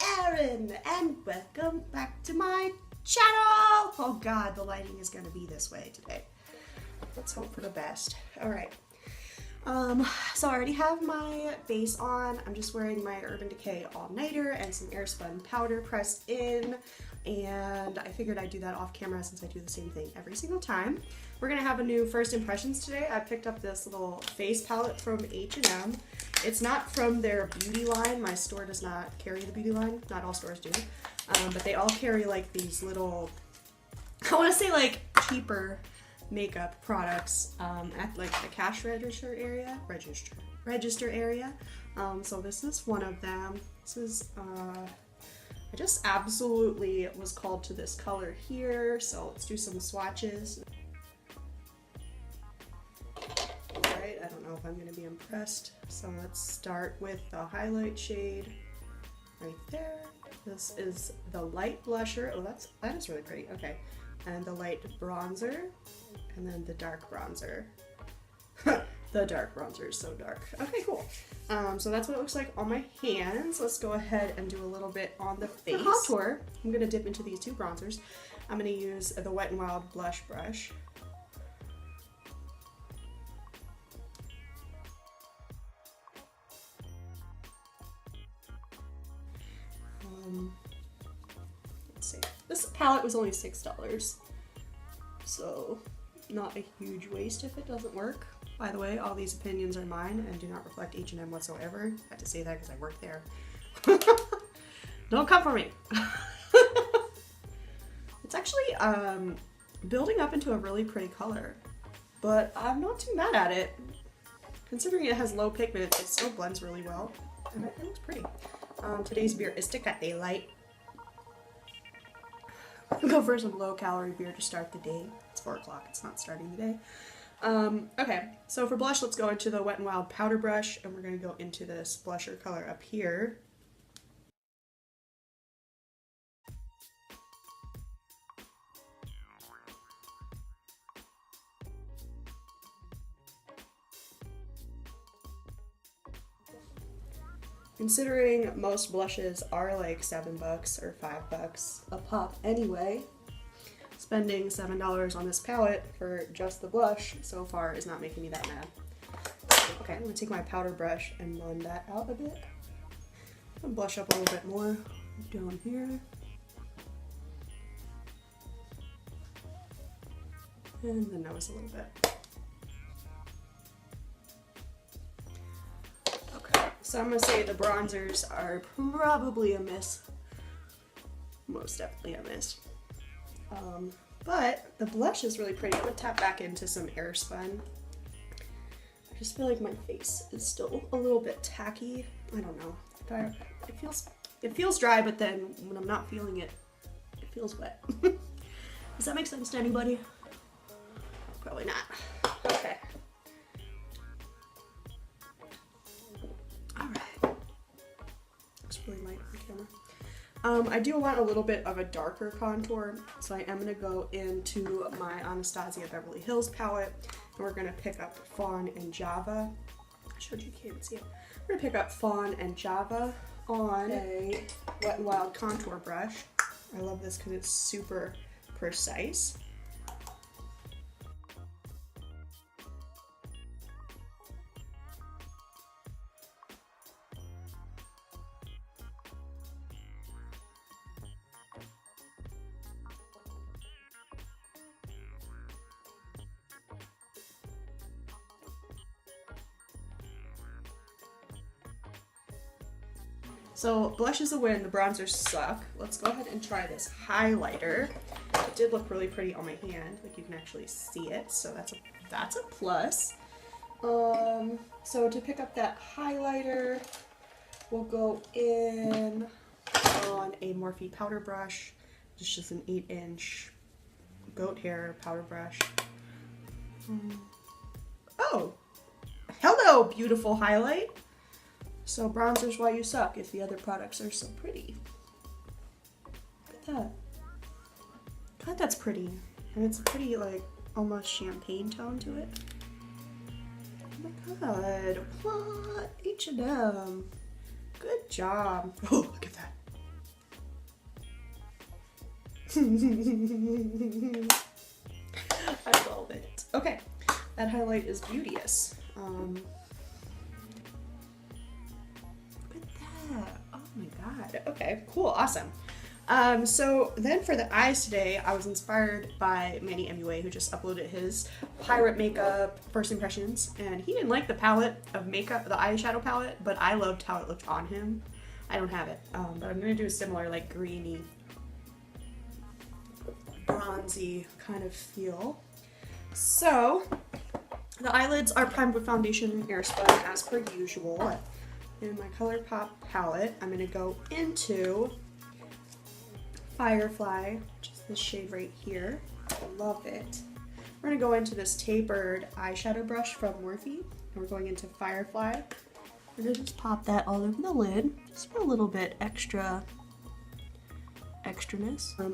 Erin, and welcome back to my channel. Oh god, the lighting is gonna be this way today. Let's hope for the best. All right. So I already have my base on. I'm just wearing my Urban Decay all-nighter and some airspun powder pressed in, and I figured I'd do that off camera since I do the same thing every single time. We're gonna have a new first impressions today. I picked up this little face palette from H&M. It's not from their beauty line. My store does not carry the beauty line. Not all stores do, but they all carry like these little, I want to say like cheaper makeup products at like the cash register area. So this is one of them. This is I just absolutely was called to this color here, so let's do some swatches. Alright, I don't know if I'm going to be impressed, so let's start with the highlight shade right there. This is the light blusher. Oh, that is really pretty. Okay, and the light bronzer, and then the dark bronzer. The dark bronzer is so dark. Okay, cool. So that's what it looks like on my hands. Let's go ahead and do a little bit on the face. For contour, I'm going to dip into these two bronzers. I'm going to use the Wet n Wild blush brush. Let's see. This palette was only $6, so not a huge waste if it doesn't work. By the way, all these opinions are mine and do not reflect H&M whatsoever. I have to say that because I work there. Don't come for me. It's actually building up into a really pretty color, but I'm not too mad at it. Considering it has low pigment, it still blends really well, and it looks pretty. Today's beer is Tecate Light. Go for some low-calorie beer to start the day. It's 4 o'clock. It's not starting the day. Okay, so for blush, let's go into the Wet n Wild powder brush, and we're going to go into this blusher color up here. Considering most blushes are like $7 or $5 a pop anyway, spending $7 on this palette for just the blush so far is not making me that mad. Okay, I'm gonna take my powder brush and blend that out a bit. I'm gonna blush up a little bit more down here. And the nose a little bit. So I'm going to say the bronzers are probably a miss. Most definitely a miss. But the blush is really pretty. I'm going to tap back into some airspun. I just feel like my face is still a little bit tacky. I don't know. It feels dry, but then when I'm not feeling it, it feels wet. Does that make sense to anybody? Probably not. Okay. Really light on camera. I do want a little bit of a darker contour, so I am going to go into my Anastasia Beverly Hills palette, and we're going to pick up Fawn and Java. I showed you can't see it. We're going to pick up Fawn and Java on a Wet n Wild contour brush. I love this because it's super precise. So blush is a win, the bronzers suck. Let's go ahead and try this highlighter. It did look really pretty on my hand, like you can actually see it, so that's a plus. So to pick up that highlighter, we'll go in on a Morphe powder brush. It's just an 8-inch goat hair powder brush. Oh, hello, beautiful highlight. So bronzer's why you suck if the other products are so pretty. Look at that. God, that's pretty. And it's a pretty, like, almost champagne tone to it. Oh my god. What? H&M. Good job. Oh, look at that. I love it. Okay, that highlight is beauteous. Look at that. Oh my god. Okay, cool, awesome. So then for the eyes today, I was inspired by Mannymua, who just uploaded his pirate makeup first impressions, and he didn't like the palette of makeup, the eyeshadow palette, but I loved how it looked on him. I don't have it, but I'm gonna do a similar like greeny, bronzy kind of feel. So the eyelids are primed with foundation and airspun as per usual. In my ColourPop palette, I'm gonna go into Firefly, which is this shade right here. I love it. We're gonna go into this tapered eyeshadow brush from Morphe, and we're going into Firefly. We're gonna just pop that all over the lid, just for a little bit extraness.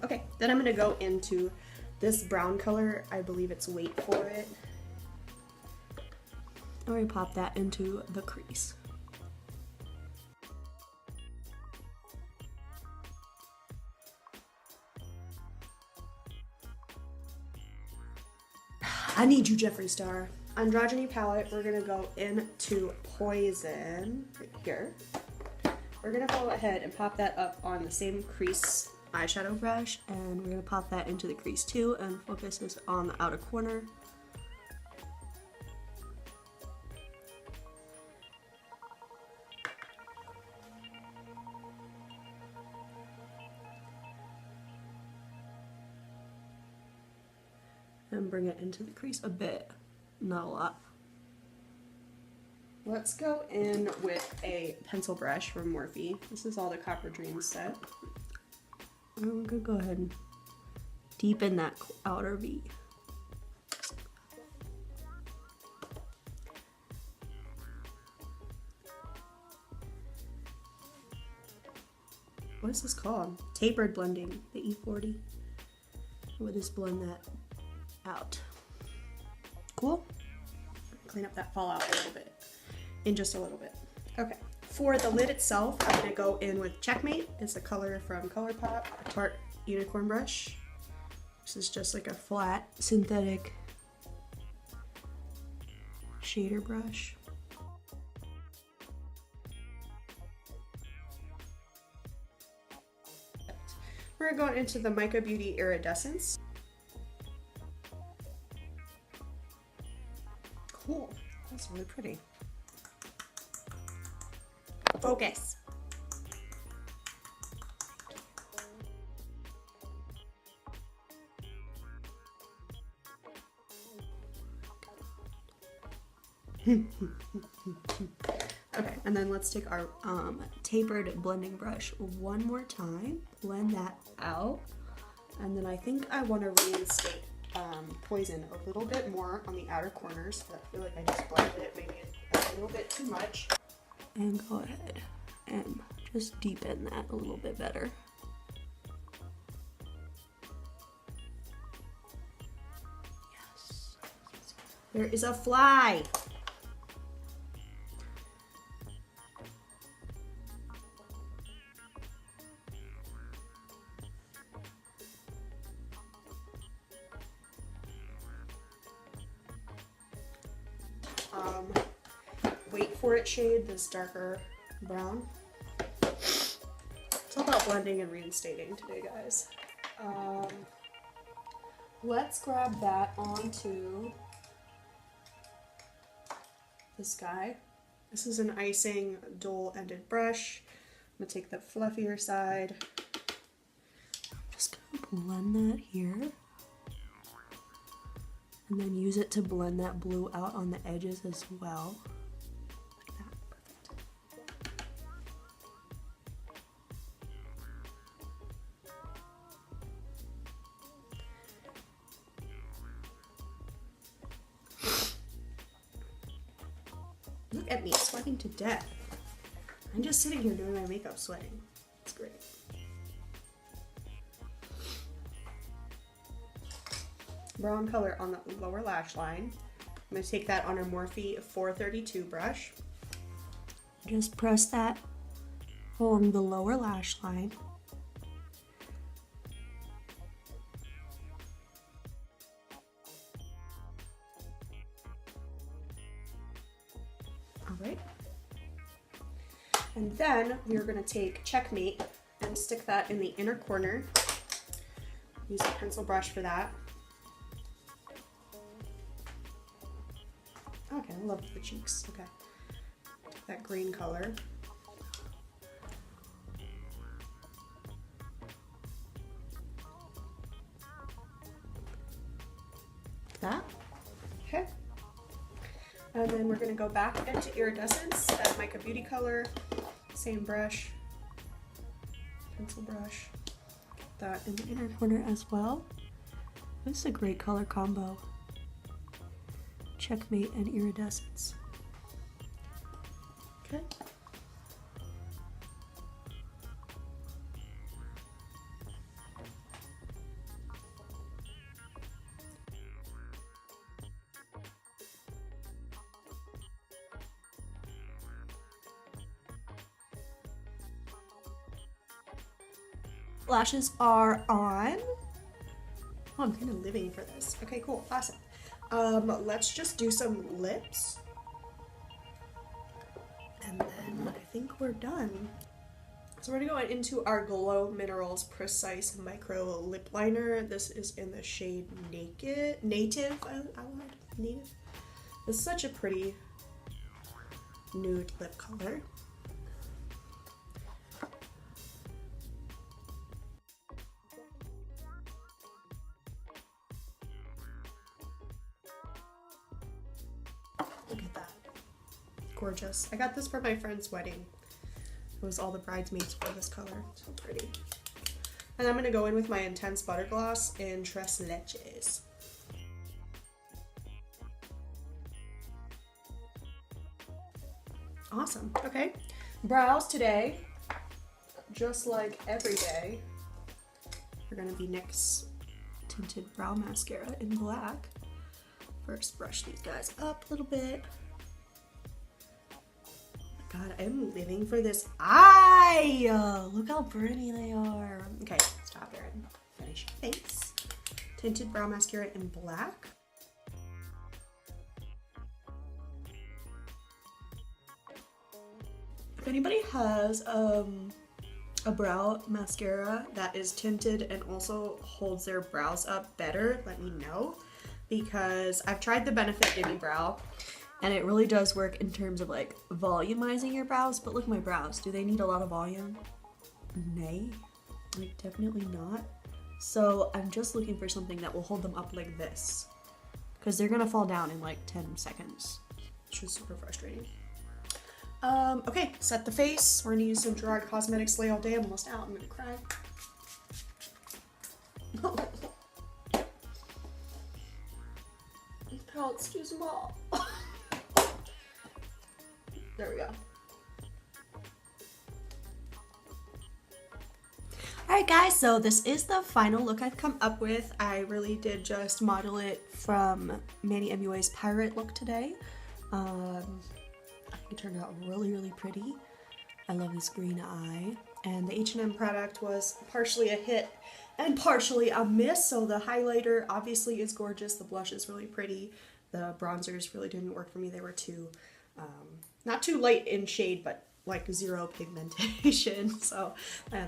Okay, then I'm gonna go into this brown color. I believe it's Wait For It. And we pop that into the crease. I need you, Jeffree Star. Androgyny palette, we're gonna go into Poison right here. We're gonna go ahead and pop that up on the same crease eyeshadow brush, and we're gonna pop that into the crease too, and focus this on the outer corner. And bring it into the crease a bit, not a lot. Let's go in with a pencil brush from Morphe. This is all the Copper Dreams set. I'm gonna go ahead and deepen that outer V. What is this called? Tapered blending, the E40. We'll just blend that out. Cool? Clean up that fallout a little bit. In just a little bit. Okay. For the lid itself, I'm going to go in with Checkmate. It's a color from ColourPop, a Tarte unicorn brush. This is just like a flat synthetic shader brush. We're going into the Mica Beauty Iridescence. Cool. That's really pretty. Focus. Okay, and then let's take our tapered blending brush one more time, blend that out, and then I think I want to reinstate Poison a little bit more on the outer corners. I feel like I just blended it maybe a little bit too much. And go ahead and just deepen that a little bit better. Yes. There is a fly. Wait For It shade, this darker brown. It's all about blending and reinstating today, guys. Let's grab that onto this guy. This is an icing dual-ended brush. I'm gonna take the fluffier side. Just gonna blend that here. And then use it to blend that blue out on the edges as well. Like that. Perfect. Look at me sweating to death. I'm just sitting here doing my makeup sweating. It's great. Brown color on the lower lash line. I'm going to take that on our Morphe 432 brush. Just press that along the lower lash line. And then we are going to take Checkmate and stick that in the inner corner. Use a pencil brush for that. Okay, I love the cheeks. Okay. That green color. That. Okay. And then we're going to go back into Iridescence at Mica Beauty color. Same brush. Pencil brush. Get that in the inner corner as well. This is a great color combo. Checkmate and Iridescence. Okay. Lashes are on. Oh, I'm kind of living for this. Okay, cool, awesome. Let's just do some lips. And then I think we're done. So we're gonna go into our Glo-Minerals Precise Micro Lip Liner. This is in the shade Native. Native. It's such a pretty nude lip color. Look at that. Gorgeous. I got this for my friend's wedding. It was all the bridesmaids wore this color. So pretty. And I'm going to go in with my Intense Butter Gloss in Tres Leches. Awesome. Okay. Brows today, just like every day, are going to be NYX Tinted Brow Mascara in black. First, brush these guys up a little bit. God, I'm living for this eye. Look how pretty they are. Okay, stop there and finish your face. Tinted Brow Mascara in black. If anybody has a brow mascara that is tinted and also holds their brows up better, let me know. Because I've tried the Benefit Gimme Brow and it really does work in terms of like volumizing your brows, but look at my brows. Do they need a lot of volume? Nay, like definitely not. So I'm just looking for something that will hold them up like this because they're gonna fall down in like 10 seconds, which is super frustrating. Okay, set the face. We're gonna use some Gerard Cosmetics Lay All Day. I'm almost out, I'm gonna cry. It's too small. There we go. Alright guys, so this is the final look I've come up with. I really did just model it from Mannymua's pirate look today. I think it turned out really pretty. I love this green eye. And the H&M product was partially a hit and partially a miss. So the highlighter obviously is gorgeous. The blush is really pretty. The bronzers really didn't work for me. They were too, not too light in shade, but like zero pigmentation. So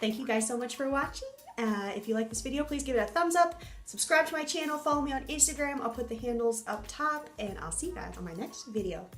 thank you guys so much for watching. If you like this video, please give it a thumbs up. Subscribe to my channel. Follow me on Instagram. I'll put the handles up top. And I'll see you guys on my next video.